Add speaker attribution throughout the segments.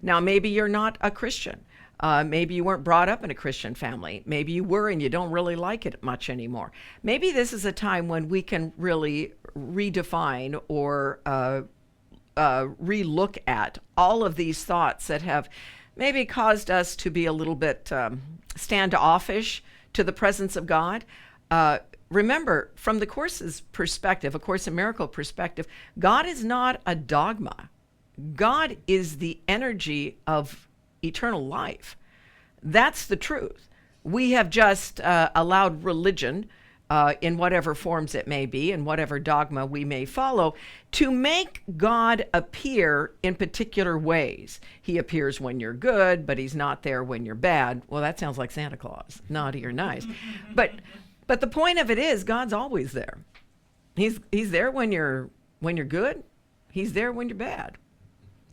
Speaker 1: Now, maybe you're not a Christian. Maybe you weren't brought up in a Christian family. Maybe you were and you don't really like it much anymore. Maybe this is a time when we can really redefine or relook at all of these thoughts that have maybe caused us to be a little bit standoffish to the presence of God. Remember, from the Course's perspective, A Course in Miracle perspective, God is not a dogma. God is the energy of eternal life. That's the truth. We have just allowed religion, in whatever forms it may be, and whatever dogma we may follow, to make God appear in particular ways. He appears when you're good, but he's not there when you're bad. Well, that sounds like Santa Claus. Naughty or nice. But the point of it is, God's always there. He's there when you're good. He's there when you're bad.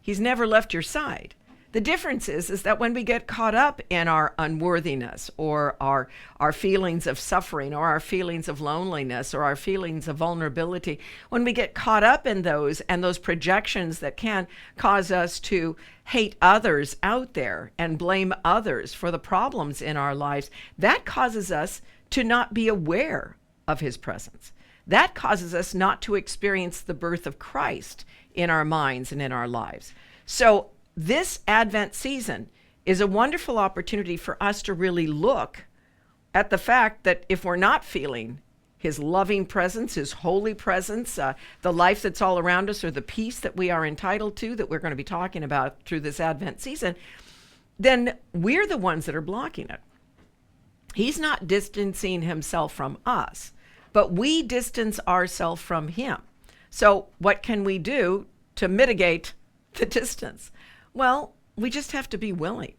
Speaker 1: He's never left your side. The difference is that when we get caught up in our unworthiness or our feelings of suffering or our feelings of loneliness or our feelings of vulnerability, when we get caught up in those and those projections that can cause us to hate others out there and blame others for the problems in our lives, that causes us to not be aware of his presence. That causes us not to experience the birth of Christ in our minds and in our lives. So this Advent season is a wonderful opportunity for us to really look at the fact that if we're not feeling his loving presence, his holy presence, the life that's all around us, or the peace that we are entitled to, that we're going to be talking about through this Advent season, then we're the ones that are blocking it. He's not distancing himself from us, but we distance ourselves from him. So what can we do to mitigate the distance? Well, we just have to be willing.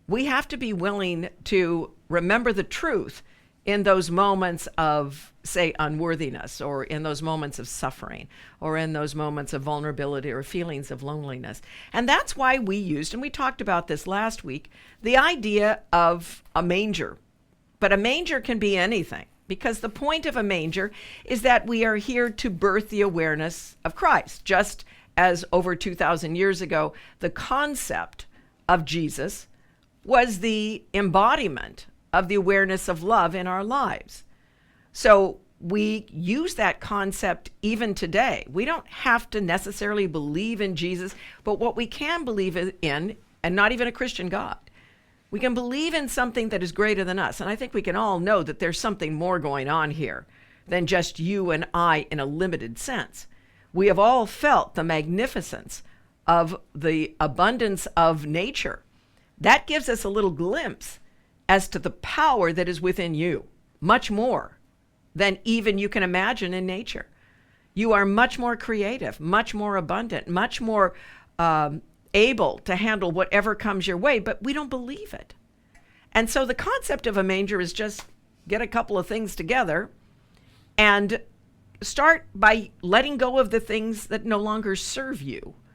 Speaker 1: We have to be willing to remember the truth in those moments of, say, unworthiness, or in those moments of suffering, or in those moments of vulnerability or feelings of loneliness. And that's why we used, and we talked about this last week, the idea of a manger. But a manger can be anything, because the point of a manger is that we are here to birth the awareness of Christ, just as over 2,000 years ago, the concept of Jesus was the embodiment of the awareness of love in our lives. So we use that concept even today. We don't have to necessarily believe in Jesus, but what we can believe in, and not even a Christian God, we can believe in something that is greater than us. And I think we can all know that there's something more going on here than just you and I in a limited sense. We have all felt the magnificence of the abundance of nature. That gives us a little glimpse as to the power that is within you, much more than even you can imagine in nature. You are much more creative, much more abundant, much more able to handle whatever comes your way, but we don't believe it. And so the concept of a manger is just get a couple of things together and start by letting go of the things that no longer serve you.